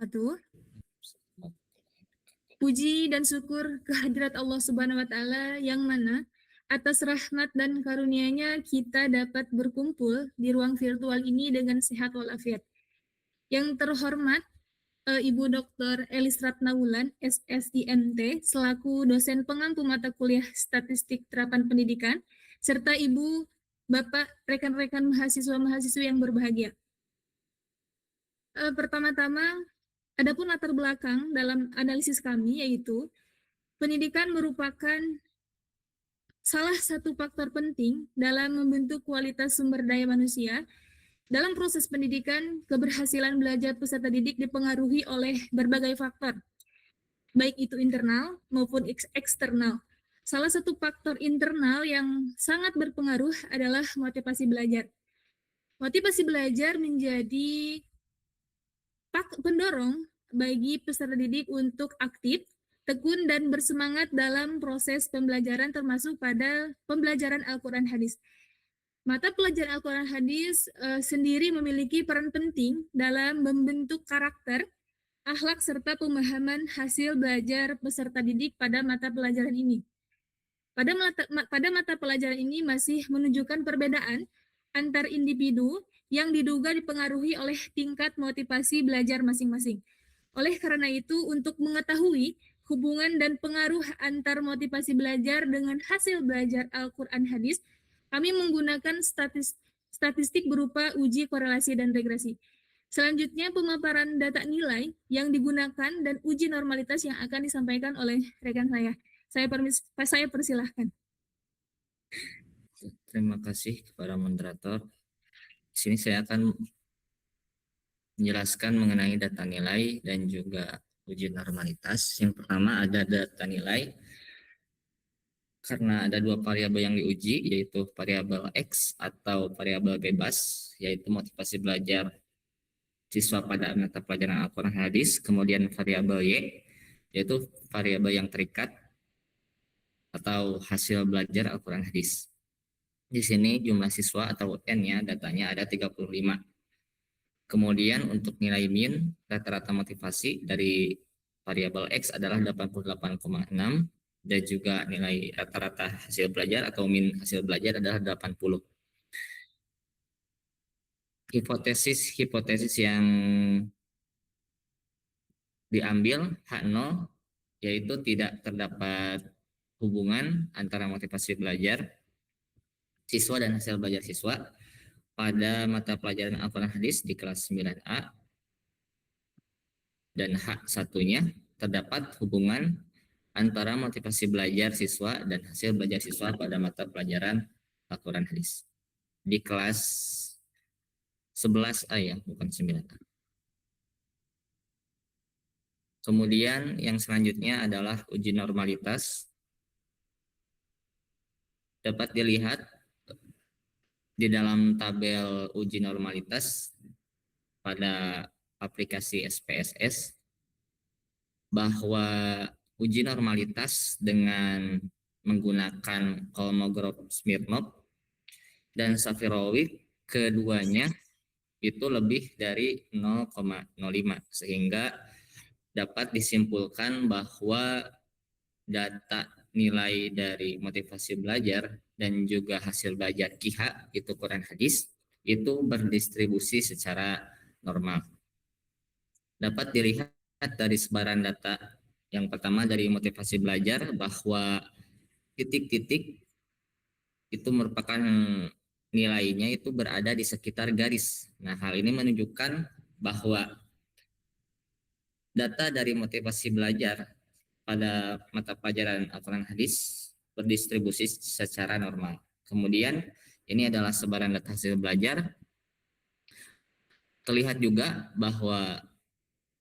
wabarakatuh. Puji dan syukur kehadirat Allah Subhanahu wa Ta'ala yang mana atas rahmat dan karunia-Nya kita dapat berkumpul di ruang virtual ini dengan sehat walafiat. Yang terhormat Ibu Dr. Elis Ratnawulan, SSIMT, selaku dosen pengampu mata kuliah Statistik Terapan Pendidikan, serta Ibu, Bapak, rekan-rekan mahasiswa-mahasiswi yang berbahagia. Pertama-tama, adapun latar belakang dalam analisis kami yaitu pendidikan merupakan salah satu faktor penting dalam membentuk kualitas sumber daya manusia. Dalam proses pendidikan, keberhasilan belajar peserta didik dipengaruhi oleh berbagai faktor, baik itu internal maupun eksternal. Salah satu faktor internal yang sangat berpengaruh adalah motivasi belajar. Motivasi belajar menjadi pendorong bagi peserta didik untuk aktif, tekun, dan bersemangat dalam proses pembelajaran termasuk pada pembelajaran Al-Quran Hadis. Mata pelajaran Al-Quran Hadis sendiri memiliki peran penting dalam membentuk karakter, akhlak, serta pemahaman hasil belajar peserta didik pada mata pelajaran ini. Pada mata pelajaran ini masih menunjukkan perbedaan antar individu yang diduga dipengaruhi oleh tingkat motivasi belajar masing-masing. Oleh karena itu, untuk mengetahui hubungan dan pengaruh antar motivasi belajar dengan hasil belajar Al-Quran Hadis, kami menggunakan statistik berupa uji korelasi dan regresi. Selanjutnya, pemaparan data nilai yang digunakan dan uji normalitas yang akan disampaikan oleh rekan saya. Saya persilahkan. Terima kasih kepada moderator. Di sini saya akan menjelaskan mengenai data nilai dan juga uji normalitas. Yang pertama ada data nilai. Karena ada dua variabel yang diuji, yaitu variabel X atau variabel bebas, yaitu motivasi belajar siswa pada mata pelajaran Al-Quran Hadis. Kemudian variabel Y, yaitu variabel yang terikat atau hasil belajar Al-Quran Hadis. Di sini jumlah siswa atau N-nya datanya ada 35. Kemudian untuk nilai min rata-rata motivasi dari variabel X adalah 88,6 dan juga nilai rata-rata hasil belajar atau min hasil belajar adalah 80. Hipotesis yang diambil H0 yaitu tidak terdapat hubungan antara motivasi belajar siswa dan hasil belajar siswa pada mata pelajaran Al-Quran Hadis di kelas 9A, dan H1-nya terdapat hubungan antara motivasi belajar siswa dan hasil belajar siswa pada mata pelajaran Al-Quran Hadis di kelas 11A ya, bukan 9A. Kemudian yang selanjutnya adalah uji normalitas. Dapat dilihat di dalam tabel uji normalitas pada aplikasi SPSS bahwa uji normalitas dengan menggunakan Kolmogorov-Smirnov dan Safirovic keduanya itu lebih dari 0,05 sehingga dapat disimpulkan bahwa data nilai dari motivasi belajar dan juga hasil belajar QIHA itu Quran Hadis itu berdistribusi secara normal. Dapat dilihat dari sebaran data yang pertama dari motivasi belajar bahwa titik-titik itu merupakan nilainya itu berada di sekitar garis. Nah, hal ini menunjukkan bahwa data dari motivasi belajar pada mata pelajaran Al-Quran Hadis berdistribusi secara normal. Kemudian ini adalah sebaran data hasil belajar. Terlihat juga bahwa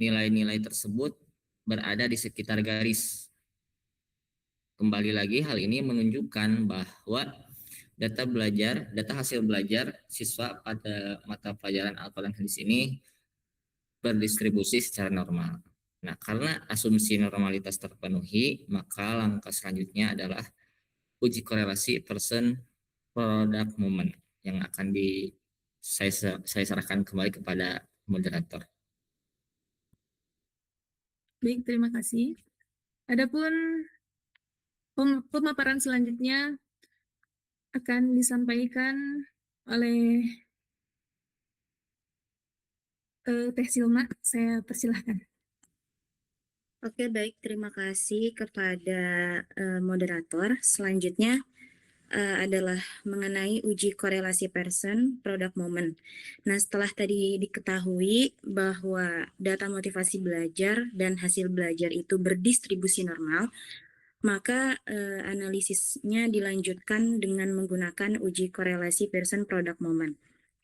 nilai-nilai tersebut berada di sekitar garis. Kembali lagi hal ini menunjukkan bahwa data hasil belajar siswa pada mata pelajaran Al-Quran Hadis ini berdistribusi secara normal. Nah, karena asumsi normalitas terpenuhi, maka langkah selanjutnya adalah uji korelasi person product moment yang akan saya serahkan kembali kepada moderator. Baik, terima kasih. Adapun pemaparan selanjutnya akan disampaikan oleh Teh Silma. Saya persilahkan. Oke, baik. Terima kasih kepada moderator. Selanjutnya adalah mengenai uji korelasi person product moment. Nah, setelah tadi diketahui bahwa data motivasi belajar dan hasil belajar itu berdistribusi normal, maka analisisnya dilanjutkan dengan menggunakan uji korelasi person product moment.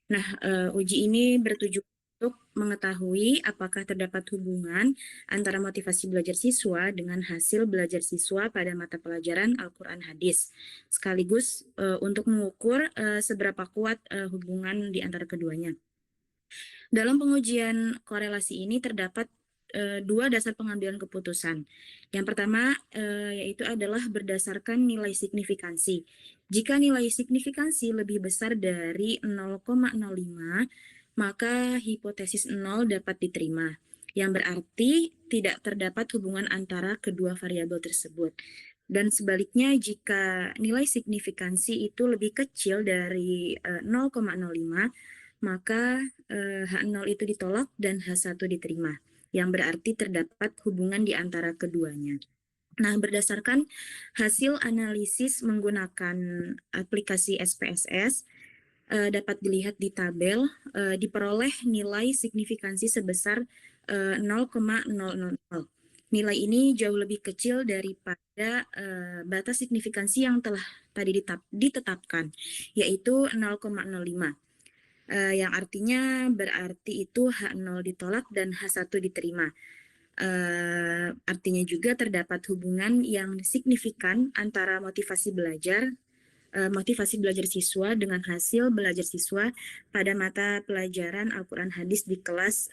Nah, uji ini bertujuan untuk mengetahui apakah terdapat hubungan antara motivasi belajar siswa dengan hasil belajar siswa pada mata pelajaran Al-Quran Hadis, sekaligus untuk mengukur seberapa kuat hubungan di antara keduanya. Dalam pengujian korelasi ini terdapat dua dasar pengambilan keputusan. Yang pertama yaitu adalah berdasarkan nilai signifikansi. Jika nilai signifikansi lebih besar dari 0,05, maka hipotesis 0 dapat diterima, yang berarti tidak terdapat hubungan antara kedua variabel tersebut. Dan sebaliknya, jika nilai signifikansi itu lebih kecil dari 0,05, maka H0 itu ditolak dan H1 diterima, yang berarti terdapat hubungan di antara keduanya. Nah, berdasarkan hasil analisis menggunakan aplikasi SPSS, dapat dilihat di tabel, diperoleh nilai signifikansi sebesar 0,000. Nilai ini jauh lebih kecil daripada batas signifikansi yang telah tadi ditetapkan, yaitu 0,05. Yang artinya berarti itu H0 ditolak dan H1 diterima. Artinya juga terdapat hubungan yang signifikan antara motivasi belajar siswa dengan hasil belajar siswa pada mata pelajaran Al-Quran Hadis di kelas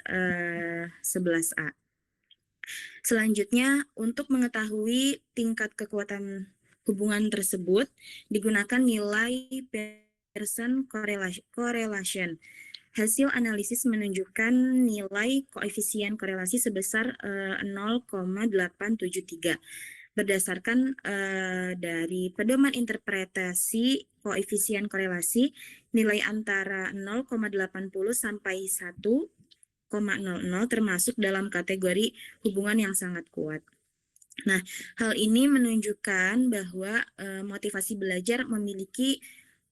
11A. Selanjutnya, untuk mengetahui tingkat kekuatan hubungan tersebut, digunakan nilai Pearson correlation. Hasil analisis menunjukkan nilai koefisien korelasi sebesar 0,873. Berdasarkan dari pedoman interpretasi koefisien korelasi, nilai antara 0,80 sampai 1,00 termasuk dalam kategori hubungan yang sangat kuat. Nah, hal ini menunjukkan bahwa motivasi belajar memiliki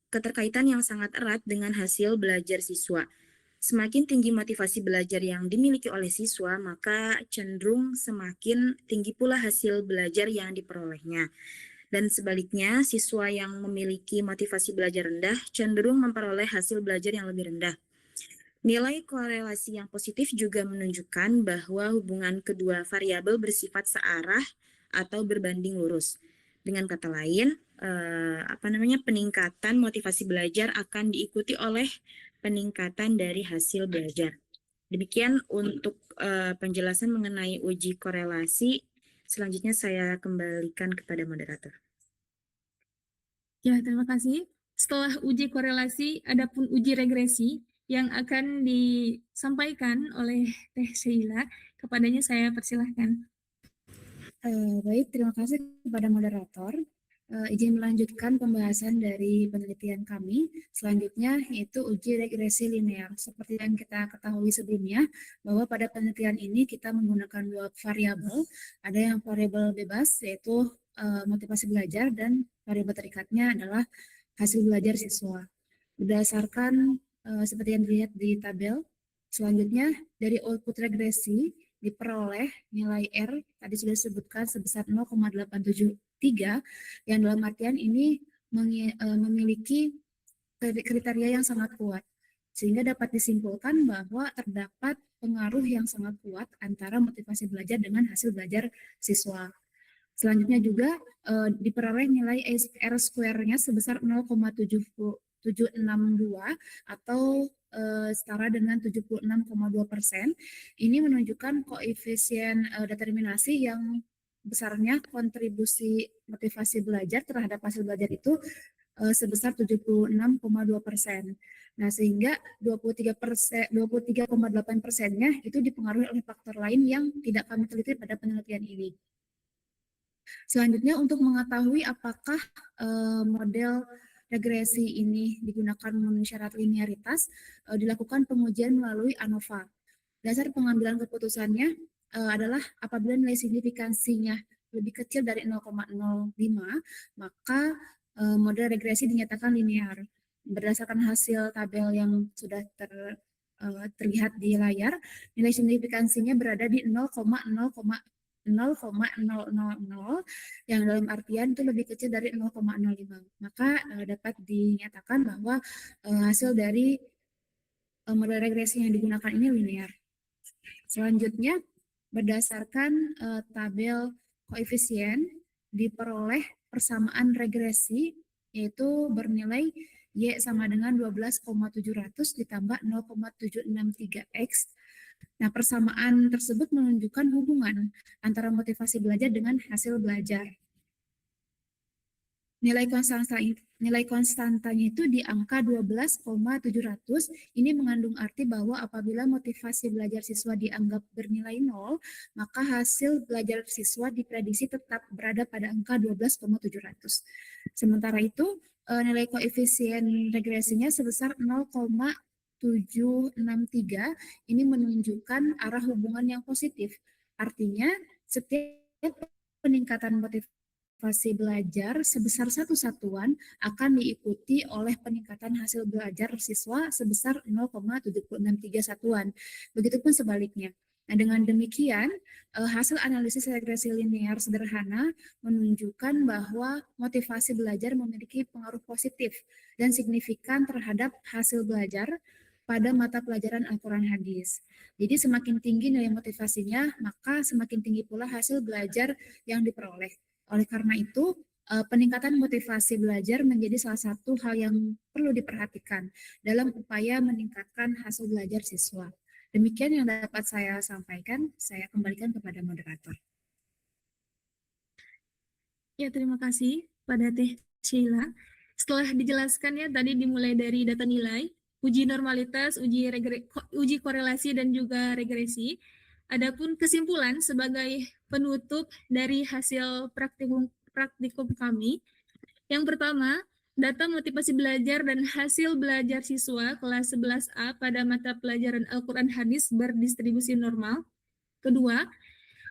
keterkaitan yang sangat erat dengan hasil belajar siswa. Semakin tinggi motivasi belajar yang dimiliki oleh siswa, maka cenderung semakin tinggi pula hasil belajar yang diperolehnya. Dan sebaliknya, siswa yang memiliki motivasi belajar rendah cenderung memperoleh hasil belajar yang lebih rendah. Nilai korelasi yang positif juga menunjukkan bahwa hubungan kedua variabel bersifat searah atau berbanding lurus. Dengan kata lain, peningkatan motivasi belajar akan diikuti oleh peningkatan dari hasil belajar. Demikian untuk penjelasan mengenai uji korelasi. Selanjutnya saya kembalikan kepada moderator. Ya, terima kasih. Setelah uji korelasi, adapun uji regresi yang akan disampaikan oleh Teh Sheila. Kepadanya saya persilahkan. Baik, terima kasih kepada moderator. Izin melanjutkan pembahasan dari penelitian kami. Selanjutnya yaitu uji regresi linear. Seperti yang kita ketahui sebelumnya, bahwa pada penelitian ini kita menggunakan dua variabel. Ada yang variabel bebas, yaitu motivasi belajar, dan variabel terikatnya adalah hasil belajar siswa. Berdasarkan seperti yang dilihat di tabel, selanjutnya dari output regresi diperoleh nilai R tadi sudah disebutkan sebesar 0,873 yang dalam artian ini memiliki kriteria yang sangat kuat, sehingga dapat disimpulkan bahwa terdapat pengaruh yang sangat kuat antara motivasi belajar dengan hasil belajar siswa. Selanjutnya juga diperoleh nilai R square-nya sebesar 0,762 atau setara dengan 76,2%. Ini menunjukkan koefisien determinasi yang besarnya kontribusi motivasi belajar terhadap hasil belajar itu sebesar 76,2%. Nah, sehingga 23,8%-nya itu dipengaruhi oleh faktor lain yang tidak kami teliti pada penelitian ini. Selanjutnya, untuk mengetahui apakah model regresi ini digunakan memenuhi syarat linearitas, dilakukan pengujian melalui ANOVA. Dasar pengambilan keputusannya adalah apabila nilai signifikansinya lebih kecil dari 0,05, maka model regresi dinyatakan linear. Berdasarkan hasil tabel yang sudah terlihat di layar, nilai signifikansinya berada di 0,000 yang dalam artian itu lebih kecil dari 0,05. Maka dapat dinyatakan bahwa hasil dari model regresi yang digunakan ini linear. Selanjutnya, berdasarkan tabel koefisien diperoleh persamaan regresi yaitu bernilai Y sama dengan 12,700 ditambah 0,763X. Nah, persamaan tersebut menunjukkan hubungan antara motivasi belajar dengan hasil belajar. Nilai konstantanya itu di angka 12,700. Ini mengandung arti bahwa apabila motivasi belajar siswa dianggap bernilai 0, maka hasil belajar siswa diprediksi tetap berada pada angka 12,700. Sementara itu, nilai koefisien regresinya sebesar 0,763. Ini menunjukkan arah hubungan yang positif. Artinya, setiap peningkatan motivasi belajar sebesar satu satuan akan diikuti oleh peningkatan hasil belajar siswa sebesar 0,763 satuan. Begitupun sebaliknya. Nah, dengan demikian, hasil analisis regresi linear sederhana menunjukkan bahwa motivasi belajar memiliki pengaruh positif dan signifikan terhadap hasil belajar pada mata pelajaran Al-Quran Hadis. Jadi semakin tinggi nilai motivasinya, maka semakin tinggi pula hasil belajar yang diperoleh. Oleh karena itu, peningkatan motivasi belajar menjadi salah satu hal yang perlu diperhatikan dalam upaya meningkatkan hasil belajar siswa. Demikian yang dapat saya sampaikan, saya kembalikan kepada moderator. Ya, terima kasih pada Teh Sheila. Setelah dijelaskan ya, tadi dimulai dari data nilai, uji normalitas, uji korelasi, dan juga regresi. Adapun kesimpulan sebagai penutup dari hasil praktikum kami. Yang pertama, data motivasi belajar dan hasil belajar siswa kelas 11A pada mata pelajaran Al-Quran Hadis berdistribusi normal. Kedua,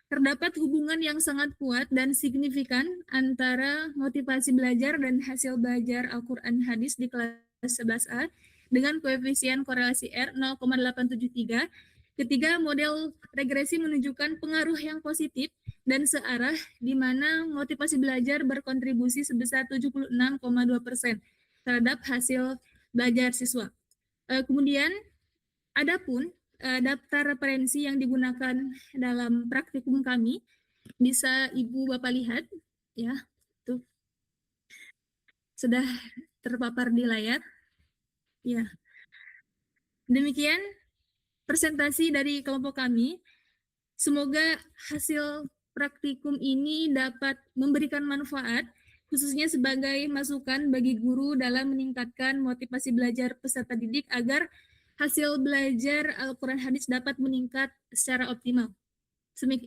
terdapat hubungan yang sangat kuat dan signifikan antara motivasi belajar dan hasil belajar Al-Quran Hadis di kelas 11A dengan koefisien korelasi R 0,873. Ketiga, model regresi menunjukkan pengaruh yang positif dan searah di mana motivasi belajar berkontribusi sebesar 76,2% terhadap hasil belajar siswa. Kemudian, adapun daftar referensi yang digunakan dalam praktikum kami bisa Ibu Bapak lihat ya, tuh sudah terpapar di layar. Ya. Demikian presentasi dari kelompok kami. Semoga hasil praktikum ini dapat memberikan manfaat, khususnya sebagai masukan bagi guru dalam meningkatkan motivasi belajar peserta didik agar hasil belajar Al-Quran Hadis dapat meningkat secara optimal.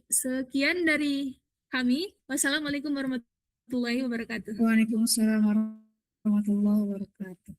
Sekian dari kami. Wassalamualaikum warahmatullahi wabarakatuh. Waalaikumsalam warahmatullahi wabarakatuh.